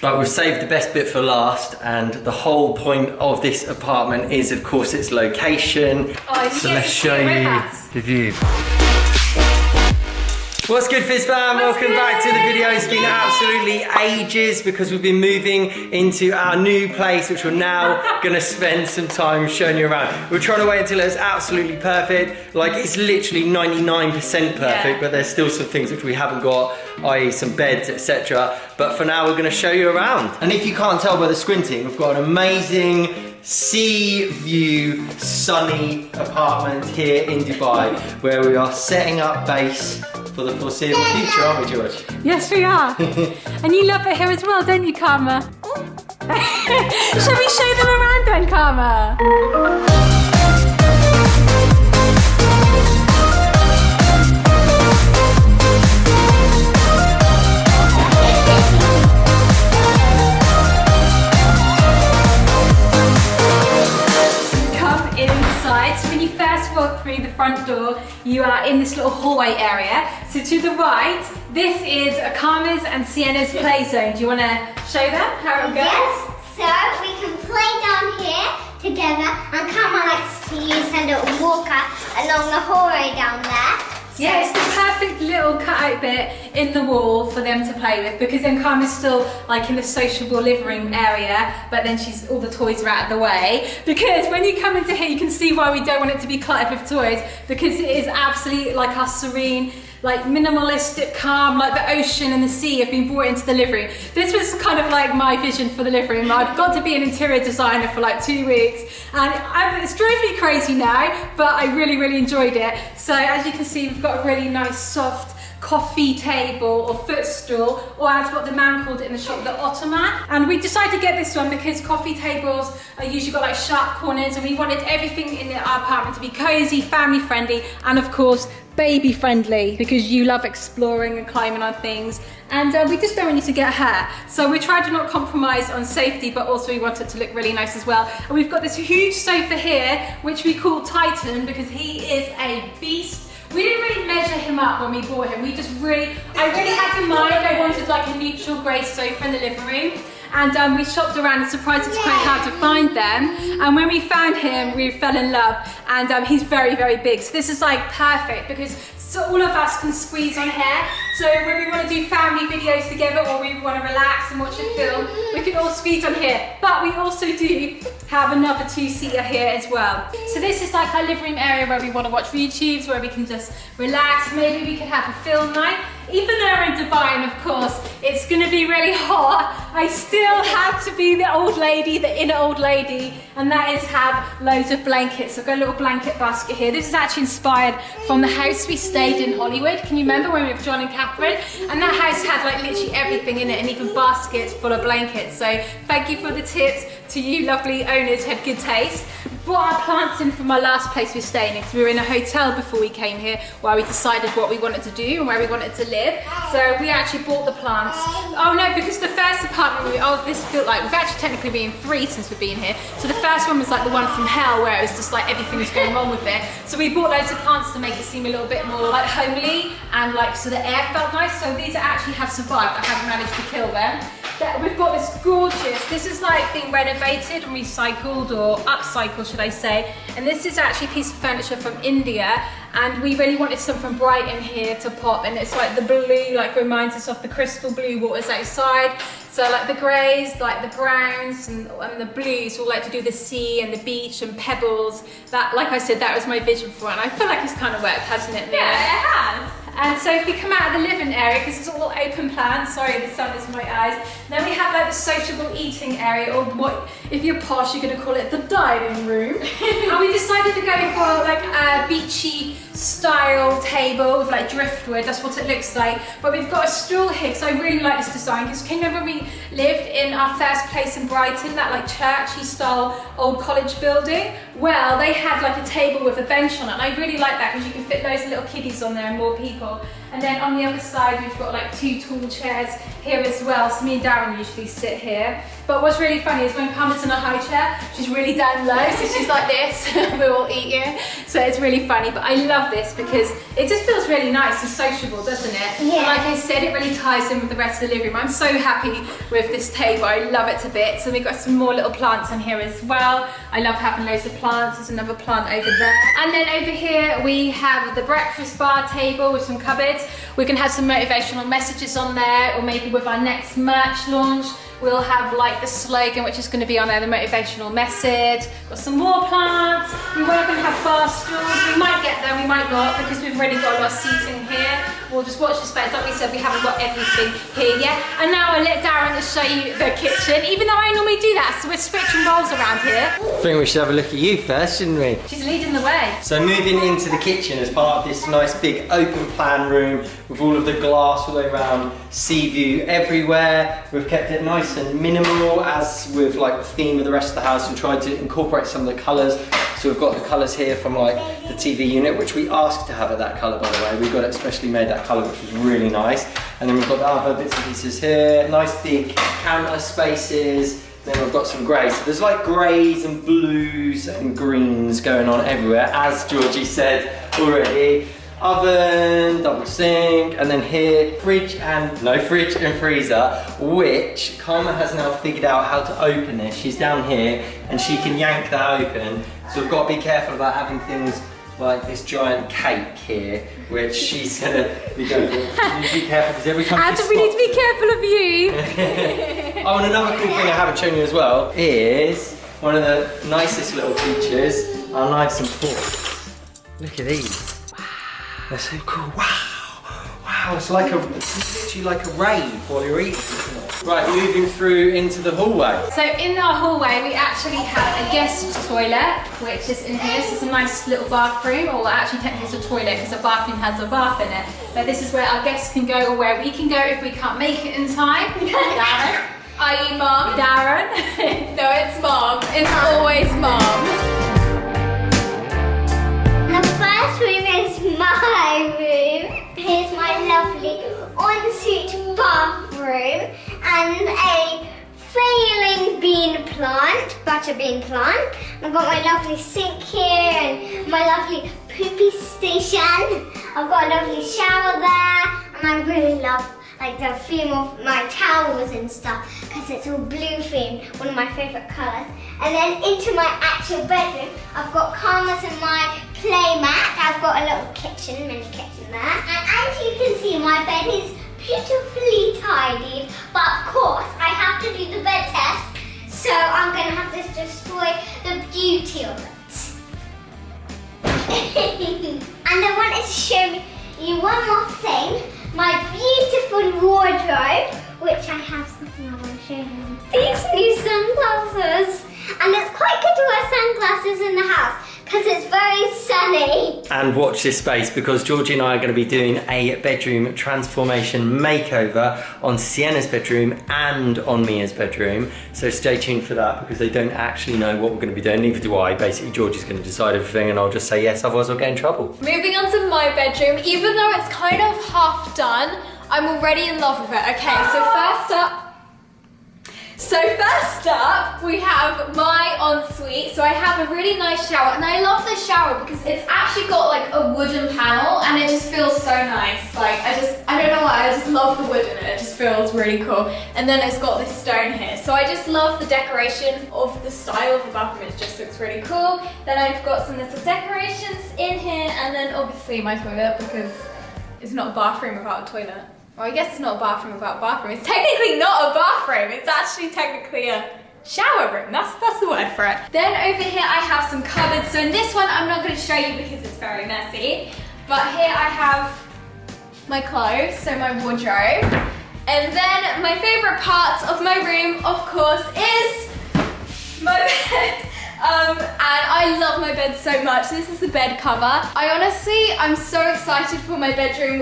But we've saved the best bit for last, and the whole point of this apartment is, of course, its location. So let's show you the view. What's good, Fizz fam? Welcome back to the video. It's been absolutely ages because we've been moving into our new place, which we're now gonna spend some time showing you around. We're trying to wait until it's absolutely perfect. Like, it's literally 99% perfect, but there's still some things which we haven't got, i.e. some beds, etc. But for now, we're gonna show you around. And if you can't tell by the squinting, we've got an amazing sea view, sunny apartment here in Dubai, where we are setting up base for the foreseeable future, aren't we, George? Yes, we are. And you love it here as well, don't you, Karma? Shall we show them around then, Karma? So when you first walk through the front door, you are in this little hallway area. So to the right, this is Karma's and Sienna's play zone. Do you want to show them how it goes? Yes, so we can play down here together, and Karma likes to use her little walker along the hallway down there. Yeah, it's the perfect little cutout bit in the wall for them to play with, because then Karma's still like in the sociable living room area, but then all the toys are out of the way. Because when you come into here, you can see why we don't want it to be cluttered with toys, because it is absolutely like our serene, like minimalistic, calm, like the ocean and the sea have been brought into the living room. This was kind of like my vision for the living room. I've got to be an interior designer for like 2 weeks, and it's drove me crazy now, but I really, really enjoyed it. So as you can see, we've got a really nice soft coffee table or footstool, or as what the man called it in the shop, the ottoman. And we decided to get this one because coffee tables are usually got like sharp corners, and we wanted everything in our apartment to be cozy, family friendly, and of course baby friendly, because you love exploring and climbing on things, and we just don't want you to get hurt. So we tried to not compromise on safety, but also we want it to look really nice as well. And we've got this huge sofa here, which we call Titan, because he is a beast. We didn't really measure him up when we bought him. I really had in mind, I wanted like a neutral grey sofa in the living room. And we shopped around, and surprised it's quite hard to find them. And when we found him, we fell in love. And he's very, very big. So this is like perfect, because so all of us can squeeze on here. So when we want to do family videos together, or we want to relax and watch a film, we can all squeeze on here. But we also do have another 2-seater here as well. So this is like our living room area where we want to watch YouTubes, where we can just relax. Maybe we could have a film night. Even though we're in Dubai, and of course it's going to be really hot, I still have to be the old lady, the inner old lady, and that is have loads of blankets. I've got a little blanket basket here. This is actually inspired from the house we stayed in Hollywood. Can you remember when we were with John and Catherine? And that house had like literally everything in it, and even baskets full of blankets. So thank you for the tips to you lovely owners who had good taste. Brought our plants in from our last place we stayed in, because we were in a hotel before we came here, where we decided what we wanted to do and where we wanted to live. So we actually bought the plants. Oh no, because the first apartment this felt like, we've actually technically been 3 since we've been here. So the first one was like the one from hell, where it was just like everything was going wrong with it. So we bought loads of plants to make it seem a little bit more like homely, and like so the air felt nice. So these actually have survived. I haven't managed to kill them. We've got this gorgeous, this is like being renovated and recycled, or upcycled should I say, and this is actually a piece of furniture from India, and we really wanted something bright in here to pop, and it's like the blue like reminds us of the crystal blue waters outside. So like the greys, like the browns, and the blues all like to do the sea and the beach and pebbles. That, like I said, that was my vision for it, and I feel like it's kind of worked, hasn't it, Mia? Yeah, it has. And so if you come out of the living area, because it's all open plan, sorry the sun is in my eyes, then we have like the sociable eating area, or what, if you're posh, you're going to call it the dining room. And we decided to go for like a beachy style table with like driftwood, that's what it looks like. But we've got a stool here, because I really like this design, because can you remember we lived in our first place in Brighton, that like churchy style old college building? Well, they had like a table with a bench on it, and I really like that, because you can fit loads of little kiddies on there and more people. And then on the other side, we've got like 2 tall chairs here as well. So me and Darren usually sit here. But what's really funny is when Carmen's in a high chair, she's really down low, so she's like this. We're all eating. So it's really funny. But I love this because it just feels really nice and sociable, doesn't it? Yeah. And like I said, it really ties in with the rest of the living room. I'm so happy with this table. I love it to bits. And we've got some more little plants on here as well. I love having loads of plants. There's another plant over there. And then over here we have the breakfast bar table with some cupboards. We can have some motivational messages on there, or maybe with our next merch launch, we'll have like the slogan, which is going to be on there, the motivational message. Got some more plants. We were going to have bar stools. We might get them, we might not, because we've already got a lot of seating here. We'll just watch the space. Like we said, we haven't got everything here yet. And now I'll let Darren just show you the kitchen, even though I normally do that, so we're switching roles around here. I think we should have a look at you first, shouldn't we? She's leading the way. So moving into the kitchen as part of this nice big open plan room with all of the glass all the way around, sea view everywhere. We've kept it nice and minimal as with like the theme of the rest of the house, and tried to incorporate some of the colours. So we've got the colours here from like the TV unit, which we asked to have it that colour, by the way. We got it specially made that colour, which was really nice. And then we've got the other bits and pieces here. Nice big counter spaces. Then we've got some greys. So there's like greys and blues and greens going on everywhere, as Georgie said already. Oven, double sink, and then here, fridge and freezer, which Karma has now figured out how to open this. She's down here and she can yank that open. So we've got to be careful about having things like this giant cake here, which she's gonna be going for. You need to be careful because every time We need to be careful of you. Oh, and another cool thing I haven't shown you as well is one of the nicest little features, our knives and forks. Look at these. They're so cool. Wow, it's literally like a rave while you're eating, isn't it? Right, moving through into the hallway. So in our hallway, we actually have a guest toilet, which is in here. So it's a nice little bathroom, or actually technically it's a toilet because the bathroom has a bath in it. But this is where our guests can go, or where we can go if we can't make it in time. Darren. Are you Mom? Darren. No, it's Mom. It's always Mom. The first room is my room. Here's my lovely ensuite bathroom and a failing bean plant, butter bean plant. I've got my lovely sink here and my lovely poopy station. I've got a lovely shower there, and I really love like the theme of my towels and stuff because it's all blue themed, one of my favourite colours. And then into my actual bedroom, I've got Karma's and my play mat. I've got a little kitchen, mini kitchen there. And as you can see, my bed is beautifully tidied, but of course I have to do the bed test, so I'm going to have to destroy the beauty of it. And I wanted to show you one more thing. My beautiful wardrobe, which I have something I want to show you. These new sunglasses. And it's quite good to wear sunglasses in the house because it's very sunny. And watch this space, because Georgie and I are going to be doing a bedroom transformation makeover on Sienna's bedroom and on Mia's bedroom. So stay tuned for that, because they don't actually know what we're going to be doing, neither do I. Basically, Georgie's going to decide everything and I'll just say yes, otherwise I'll get in trouble. Moving on to my bedroom, even though it's kind of half done, I'm already in love with it. Okay, so first up, we have my ensuite. So I have a really nice shower, and I love this shower because it's actually got like a wooden panel, and it just feels so nice. Like I don't know why, I just love the wood in it. It just feels really cool. And then it's got this stone here. So I just love the decoration of the style of the bathroom. It just looks really cool. Then I've got some little decorations in here, and then obviously my toilet, because it's not a bathroom without a toilet. Well, I guess it's not a bathroom without a bathroom. It's technically not a bathroom. It's actually technically a shower room. That's the word for it. Then over here I have some cupboards. So in this one I'm not going to show you because it's very messy. But here I have my clothes, so my wardrobe. And then my favourite part of my room, of course, is my bed. And I love my bed so much. This is the bed cover. I'm so excited for my bedroom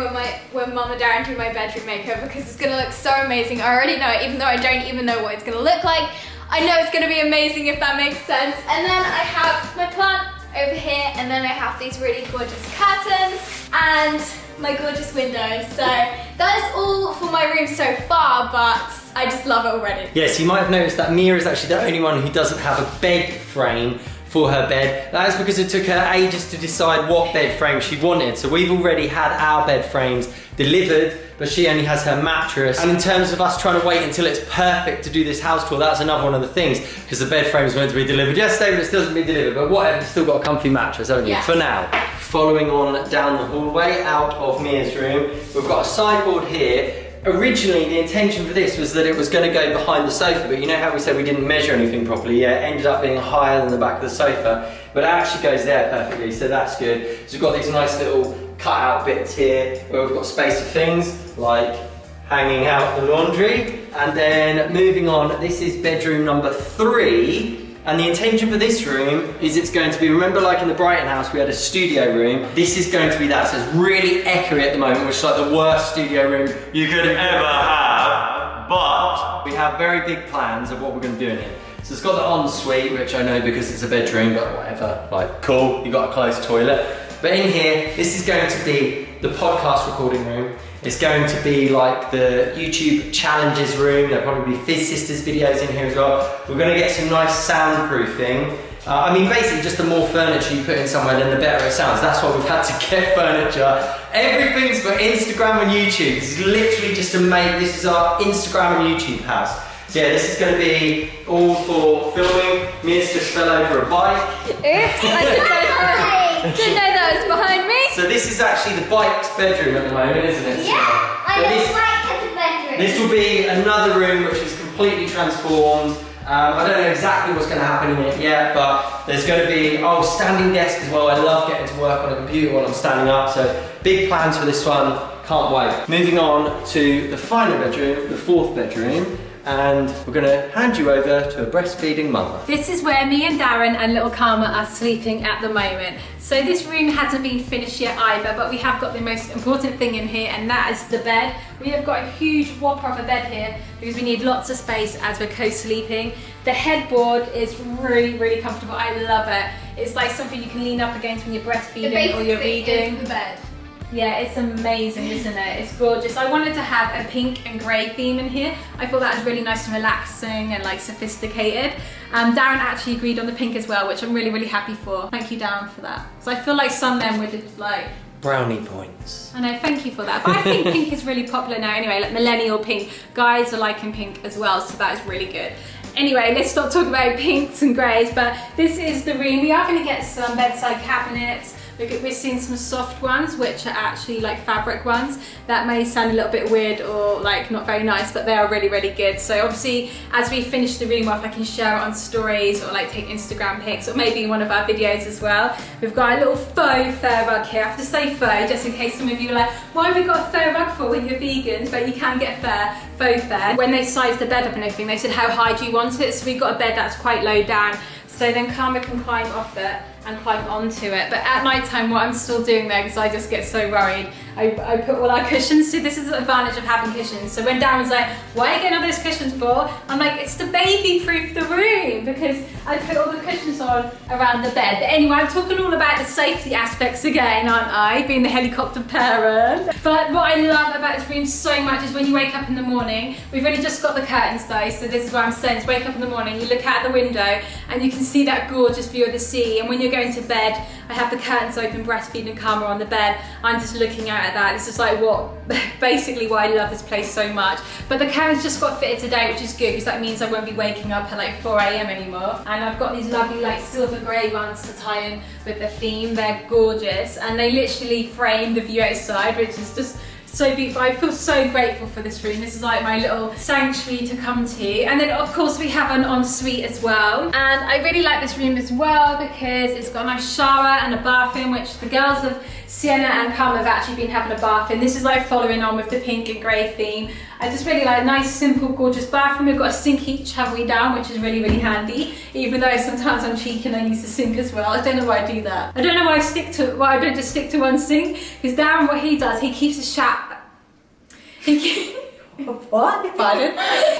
when Mum and Darren do my bedroom makeover, because it's gonna look so amazing. I already know it, even though I don't even know what it's gonna look like. I know it's gonna be amazing, if that makes sense. And then I have my plant over here, and then I have these really gorgeous curtains. And my gorgeous window. So that is all for my room so far, but I just love it already. Yes, you might have noticed that Mia is actually the only one who doesn't have a bed frame for her bed. That is because it took her ages to decide what bed frame she wanted. So we've already had our bed frames delivered, but she only has her mattress. And in terms of us trying to wait until it's perfect to do this house tour, that's another one of the things, because the bed frame's meant to be delivered yesterday, but it still hasn't been delivered. But whatever, you've still got a comfy mattress, haven't you? Yeah. For now. Following on down the hallway out of Mia's room, we've got a sideboard here. Originally, the intention for this was that it was going to go behind the sofa, but you know how we said we didn't measure anything properly? Yeah, it ended up being higher than the back of the sofa, but it actually goes there perfectly, so that's good. So we've got these nice little cut-out bits here where we've got space for things like hanging out the laundry. And then moving on, this is bedroom number 3. And the intention for this room is it's going to be, remember like in the Brighton house we had a studio room? This is going to be that, so it's really echoey at the moment, which is like the worst studio room you could ever have. But we have very big plans of what we're going to do in here. So it's got the ensuite, which I know because it's a bedroom, but whatever, like cool, you got a closed toilet. But in here, this is going to be the podcast recording room. It's going to be like the YouTube challenges room. There'll probably be Fizz Sisters videos in here as well. We're going to get some nice soundproofing. I mean, basically, just the more furniture you put in somewhere, then the better it sounds. That's why we've had to get furniture. Everything's for Instagram and YouTube. This is literally just to make, this is our Instagram and YouTube house. So yeah, this is going to be all for filming. Mia's just fell over a bike. Oops, I didn't know that was behind me. So this is actually the bike's bedroom at the moment, isn't it? Yeah, I don't like the bedroom. This will be another room which is completely transformed. I don't know exactly what's going to happen in it yet, but there's going to be, standing desk as well. I love getting to work on a computer while I'm standing up, so big plans for this one, can't wait. Moving on to the final bedroom, the 4th bedroom, and we're going to hand you over to a breastfeeding mother. This is where me and Darren and little Karma are sleeping at the moment. So this room hasn't been finished yet either, but we have got the most important thing in here, and that is the bed. We have got a huge whopper of a bed here because we need lots of space as we're co-sleeping. The headboard is really, really comfortable. I love it. It's like something you can lean up against when you're breastfeeding or you're reading. Is the bed. Yeah, it's amazing, isn't it? It's gorgeous. I wanted to have a pink and grey theme in here. I thought that was really nice and relaxing and like sophisticated. Darren actually agreed on the pink as well, which I'm really, really happy for. Thank you, Darren, for that. So I feel like some men would like... Brownie points. I know, thank you for that. But I think pink is really popular now anyway, like millennial pink. Guys are liking pink as well, so that is really good. Anyway, let's stop talking about pinks and greys, but this is the room. We are going to get some bedside cabinets. We're seeing some soft ones, which are actually like fabric ones. That may sound a little bit weird or like not very nice, but they are really, really good. So obviously, as we finish the room off, I can share it on stories or like take Instagram pics or maybe one of our videos as well. We've got a little faux fur rug here. I have to say faux, just in case some of you are like, why have we got a fur rug for when you're vegans? But you can get faux fur. When they sized the bed up and everything, they said, how high do you want it? So we've got a bed that's quite low down. So then Karma can climb off it and climb onto it. But at night time, what I'm still doing there, because I just get so worried, I put all our cushions. So this is the advantage of having cushions. So when Darren's like, why are you getting all those cushions for? I'm like, it's to baby-proof the room, because I put all the cushions on around the bed. But anyway, I'm talking all about the safety aspects again, aren't I? Being the helicopter parent. But what I love about this room so much is when you wake up in the morning, we've only just got the curtains though, so this is what I'm saying, is wake up in the morning, you look out the window and you can see that gorgeous view of the sea. And when you're going to bed, I have the curtains open, breastfeeding Karma on the bed. I'm just looking out at that. This is like basically why I love this place so much. But the curtains just got fitted today, which is good because that means I won't be waking up at like 4 AM anymore. And I've got these lovely like silver grey ones to tie in with the theme. They're gorgeous and they literally frame the view outside, which is just so beautiful. I feel so grateful for this room. This is like my little sanctuary to come to. And then of course we have an ensuite as well. And I really like this room as well because it's got a nice shower and a bathroom, which the girls of Sienna and Karma have actually been having a bath in. This is like following on with the pink and grey theme. I just really like a nice, simple, gorgeous bathroom. We've got a sink each, have we down, which is really, really handy. Even though sometimes I'm cheeky and I use the sink as well. I don't know why I do that. I don't know why I don't just stick to one sink. Because Darren, what he does, he keeps his what? Pardon?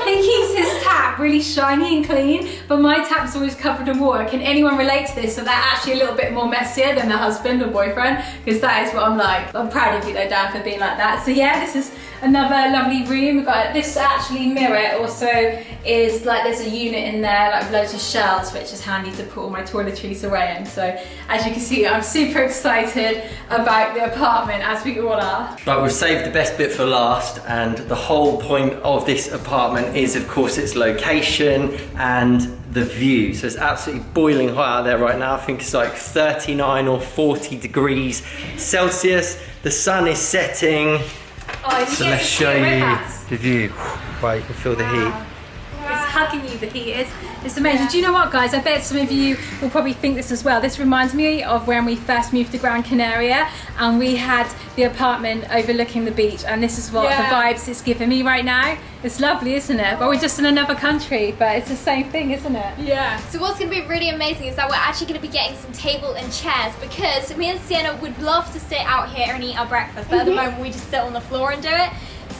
He keeps his tap tap really shiny and clean, but my tap's always covered in water. Can anyone relate to this? So they're actually a little bit more messier than their husband or boyfriend, because that is what I'm like. I'm proud of you though, Dan, for being like that. So yeah, this is another lovely room. We've got this actually mirror. It also is like there's a unit in there like with loads of shelves, which is handy to put all my toiletries away in. So as you can see, I'm super excited about the apartment, as we all are. But we've saved the best bit for last, and the whole point of this apartment is of course its location and the view. So it's absolutely boiling hot out there right now. I think it's like 39 or 40 degrees Celsius. The sun is setting. Oh, So let's show you the view. Right, you can feel the heat. It's hugging you, the heat is. It's amazing. Do you know what, guys? I bet some of you will probably think this as well. This reminds me of when we first moved to Gran Canaria and we had the apartment overlooking the beach, and this is what the vibes it's giving me right now. It's lovely, isn't it? But we're just in another country, but it's the same thing, isn't it? Yeah. So what's going to be really amazing is that we're actually going to be getting some table and chairs, because me and Sienna would love to sit out here and eat our breakfast, but at the moment we just sit on the floor and do it.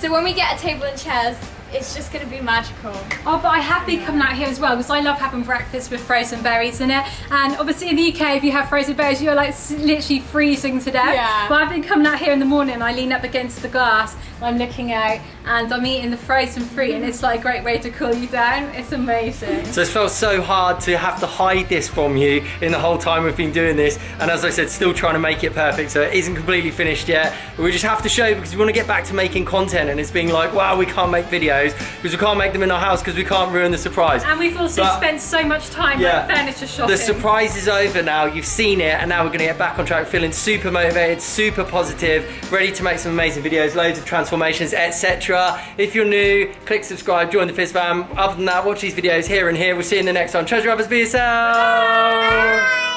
So when we get a table and chairs, it's just going to be magical. Oh, but I have been coming out here as well because I love having breakfast with frozen berries in it. And obviously in the UK, if you have frozen berries, you're like literally freezing to death. Yeah. But I've been coming out here in the morning and I lean up against the glass and I'm looking out and I'm eating the frozen fruit, and it's like a great way to cool you down. It's amazing. So it's felt so hard to have to hide this from you in the whole time we've been doing this, and as I said, still trying to make it perfect, so it isn't completely finished yet, but we just have to show you because we want to get back to making content, and it's being like, wow, we can't make videos because we can't make them in our house because we can't ruin the surprise. And we've also spent so much time like furniture shopping. The surprise is over now, you've seen it, and now we're going to get back on track, feeling super motivated, super positive, ready to make some amazing videos, loads of transformations, etc. If you're new, click subscribe, join the Fizz fam. Other than that, watch these videos here and here. We'll see you in the next one. Treasure others, be yourself. Bye.